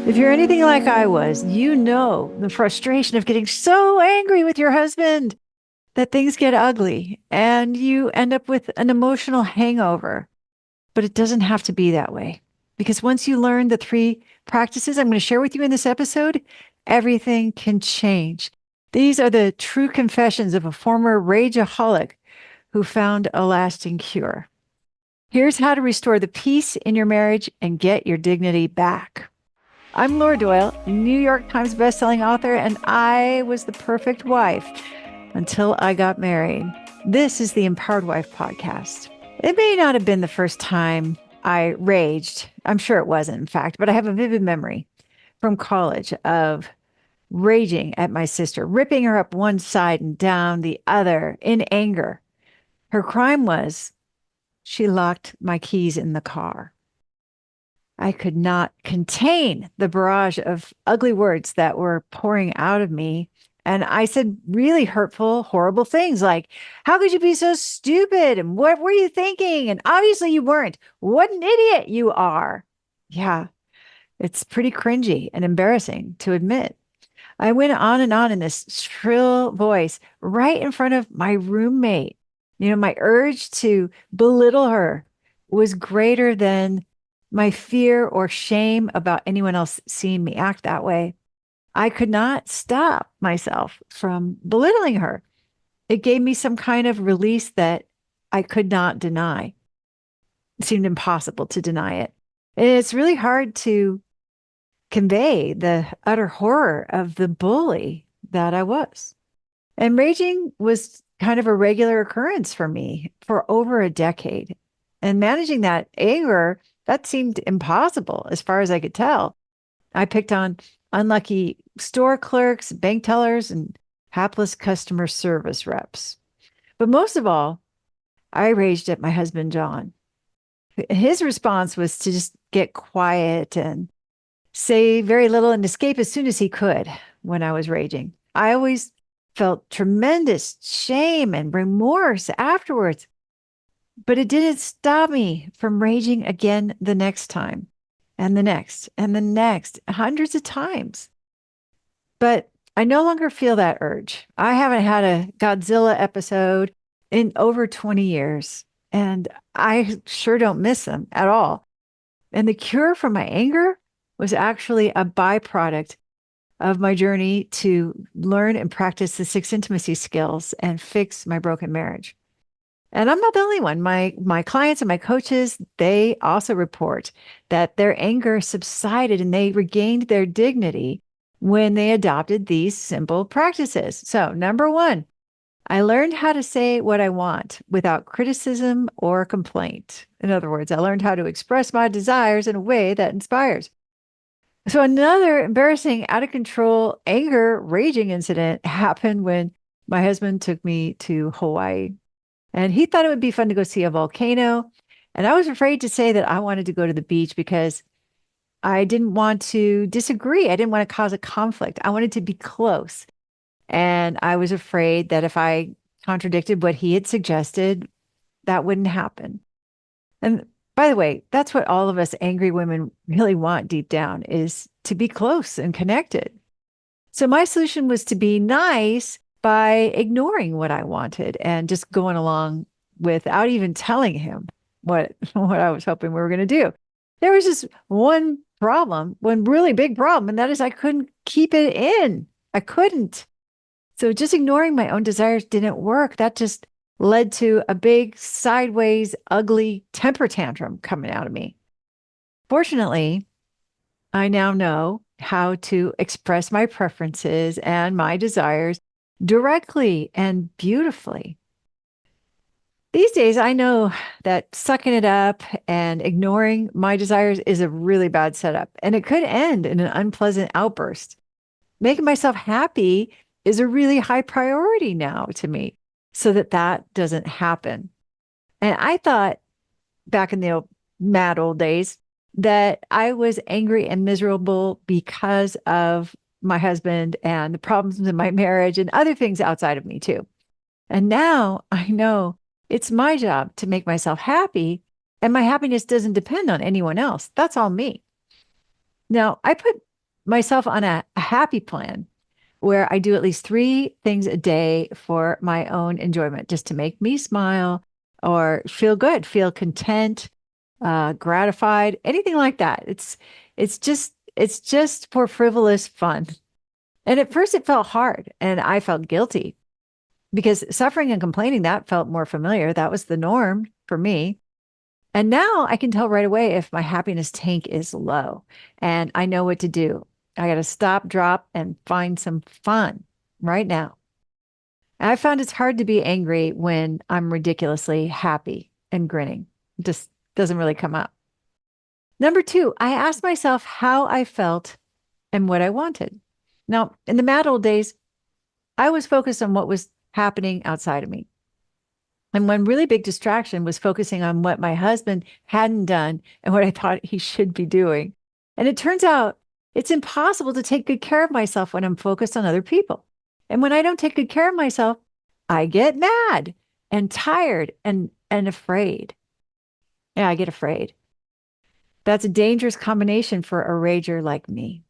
If you're anything like I was, you know the frustration of getting so angry with your husband that things get ugly and you end up with an emotional hangover. But it doesn't have to be that way because once you learn the three practices I'm going to share with you in this episode, everything can change. These are the true confessions of a former rageaholic who found a lasting cure. Here's how to restore the peace in your marriage and get your dignity back. I'm Laura Doyle, New York Times bestselling author, and I was the perfect wife until I got married. This is the Empowered Wife podcast. It may not have been the first time I raged. I'm sure it wasn't, in fact, but I have a vivid memory from college of raging at my sister, ripping her up one side and down the other in anger. Her crime was she locked my keys in the car. I could not contain the barrage of ugly words that were pouring out of me. And I said really hurtful, horrible things like, how could you be so stupid? And what were you thinking? And obviously you weren't. What an idiot you are. Yeah, it's pretty cringy and embarrassing to admit. I went on and on in this shrill voice right in front of my roommate. My urge to belittle her was greater than my fear or shame about anyone else seeing me act that way. I could not stop myself from belittling her. It gave me some kind of release that I could not deny. It seemed impossible to deny it. And it's really hard to convey the utter horror of the bully that I was. And raging was kind of a regular occurrence for me for over a decade. And managing that anger, that seemed impossible as far as I could tell. I picked on unlucky store clerks, bank tellers, and hapless customer service reps. But most of all, I raged at my husband, John. His response was to just get quiet and say very little and escape as soon as he could when I was raging. I always felt tremendous shame and remorse afterwards, but it didn't stop me from raging again the next time and the next and the next, hundreds of times. But I no longer feel that urge. I haven't had a Godzilla episode in over 20 years, and I sure don't miss them at all. And the cure for my anger was actually a byproduct of my journey to learn and practice the 6 intimacy skills and fix my broken marriage. And I'm not the only one. My clients and my coaches, they also report that their anger subsided and they regained their dignity when they adopted these simple practices. So, number one, I learned how to say what I want without criticism or complaint. In other words, I learned how to express my desires in a way that inspires. So another embarrassing, out of control, anger, raging incident happened when my husband took me to Hawaii. And he thought it would be fun to go see a volcano. And I was afraid to say that I wanted to go to the beach because I didn't want to disagree. I didn't want to cause a conflict. I wanted to be close. And I was afraid that if I contradicted what he had suggested, that wouldn't happen. And by the way, that's what all of us angry women really want deep down is to be close and connected. So my solution was to be nice by ignoring what I wanted and just going along without even telling him what I was hoping we were going to do. There was just one problem, one really big problem, and that is I couldn't keep it in. I couldn't. So just ignoring my own desires didn't work. That just led to a big sideways, ugly temper tantrum coming out of me. Fortunately, I now know how to express my preferences and my desires directly and beautifully. These days, I know that sucking it up and ignoring my desires is a really bad setup, and it could end in an unpleasant outburst. Making myself happy is a really high priority now to me so that that doesn't happen. And I thought back in the mad old days that I was angry and miserable because of my husband and the problems in my marriage and other things outside of me too. And now I know it's my job to make myself happy, and my happiness doesn't depend on anyone else. That's all me. Now, I put myself on a happy plan where I do at least 3 things a day for my own enjoyment, just to make me smile or feel good, feel content, gratified, anything like that. It's just for frivolous fun. And at first it felt hard and I felt guilty because suffering and complaining, that felt more familiar. That was the norm for me. And now I can tell right away if my happiness tank is low and I know what to do. I got to stop, drop, and find some fun right now. I found it's hard to be angry when I'm ridiculously happy and grinning. It just doesn't really come up. Number two, I asked myself how I felt and what I wanted. Now, in the mad old days, I was focused on what was happening outside of me. And one really big distraction was focusing on what my husband hadn't done and what I thought he should be doing. And it turns out it's impossible to take good care of myself when I'm focused on other people. And when I don't take good care of myself, I get mad and tired and afraid. Yeah, I get afraid. That's a dangerous combination for a rager like me.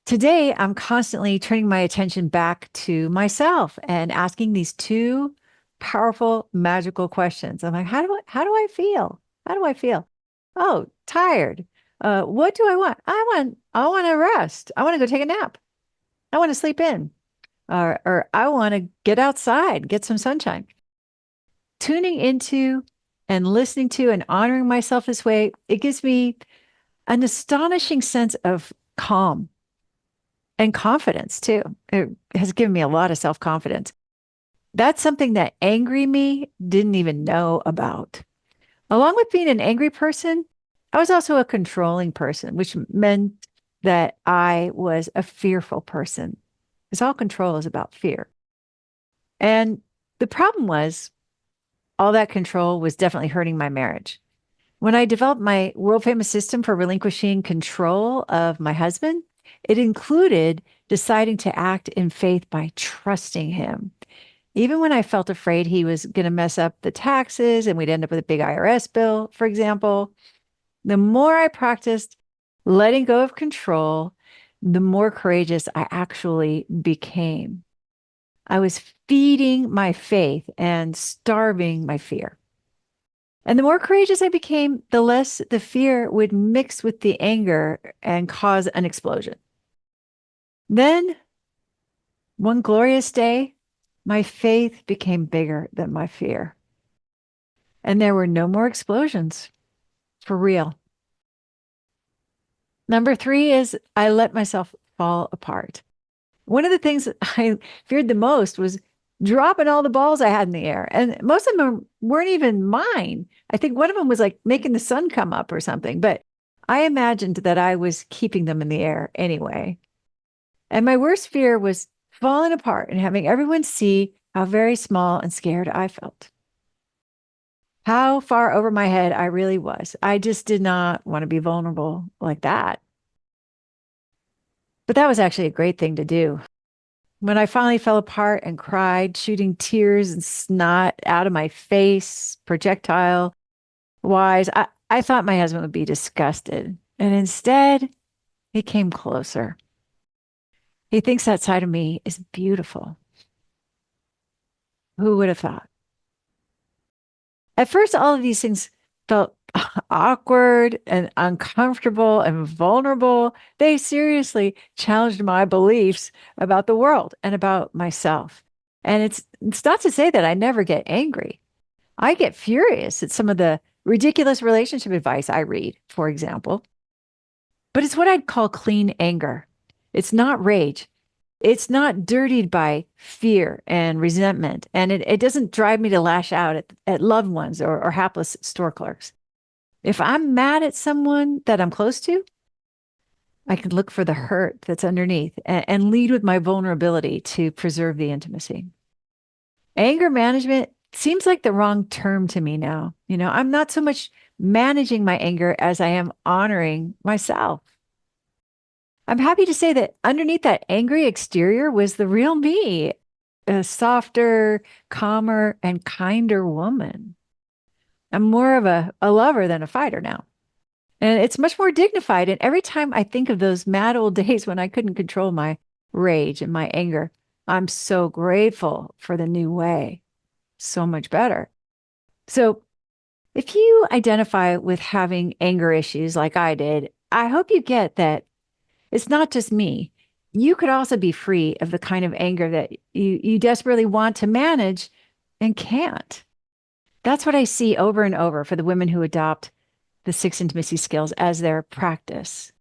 Today, I'm constantly turning my attention back to myself and asking these two powerful, magical questions. I'm like, how do I feel? How do I feel? Oh, tired. What do I want? I want to rest. I want to go take a nap. I want to sleep in. Or I want to get outside, get some sunshine. Tuning into and listening to and honoring myself this way, it gives me an astonishing sense of calm and confidence too. It has given me a lot of self-confidence. That's something that angry me didn't even know about. Along with being an angry person, I was also a controlling person, which meant that I was a fearful person. Because all control is about fear. And the problem was all that control was definitely hurting my marriage. When I developed my world famous system for relinquishing control of my husband, it included deciding to act in faith by trusting him. Even when I felt afraid he was going to mess up the taxes and we'd end up with a big IRS bill, for example, the more I practiced letting go of control, the more courageous I actually became. I was feeding my faith and starving my fear. And the more courageous I became, the less the fear would mix with the anger and cause an explosion. Then, one glorious day, my faith became bigger than my fear. And there were no more explosions for real. Number three is I let myself fall apart. One of the things that I feared the most was dropping all the balls I had in the air. And most of them weren't even mine. I think one of them was like making the sun come up or something, but I imagined that I was keeping them in the air anyway. And my worst fear was falling apart and having everyone see how very small and scared I felt. How far over my head I really was. I just did not want to be vulnerable like that. But that was actually a great thing to do. When I finally fell apart and cried, shooting tears and snot out of my face, projectile wise, I thought my husband would be disgusted. And instead, he came closer. He thinks that side of me is beautiful. Who would have thought? At first, all of these things felt awkward and uncomfortable and vulnerable. They seriously challenged my beliefs about the world and about myself. And it's not to say that I never get angry. I get furious at some of the ridiculous relationship advice I read, for example. But it's what I'd call clean anger. It's not rage. It's not dirtied by fear and resentment. And it doesn't drive me to lash out at loved ones or hapless store clerks. If I'm mad at someone that I'm close to, I can look for the hurt that's underneath and lead with my vulnerability to preserve the intimacy. Anger management seems like the wrong term to me now. I'm not so much managing my anger as I am honoring myself. I'm happy to say that underneath that angry exterior was the real me, a softer, calmer, and kinder woman. I'm more of a lover than a fighter now. And it's much more dignified. And every time I think of those mad old days when I couldn't control my rage and my anger, I'm so grateful for the new way. So much better. So if you identify with having anger issues like I did, I hope you get that it's not just me. You could also be free of the kind of anger that you desperately want to manage and can't. That's what I see over and over for the women who adopt the six intimacy skills as their practice.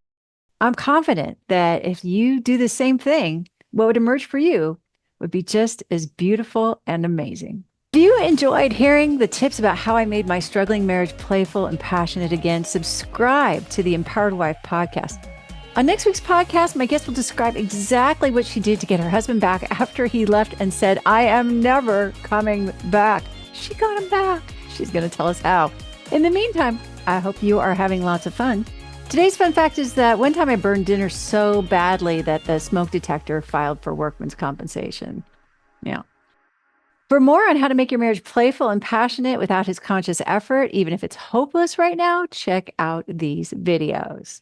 I'm confident that if you do the same thing, what would emerge for you would be just as beautiful and amazing. If you enjoyed hearing the tips about how I made my struggling marriage playful and passionate again, subscribe to the Empowered Wife podcast. On next week's podcast, my guest will describe exactly what she did to get her husband back after he left and said, I am never coming back. She got him back. She's going to tell us how. In the meantime, I hope you are having lots of fun. Today's fun fact is that one time I burned dinner so badly that the smoke detector filed for workman's compensation. Yeah. For more on how to make your marriage playful and passionate without his conscious effort, even if it's hopeless right now, check out these videos.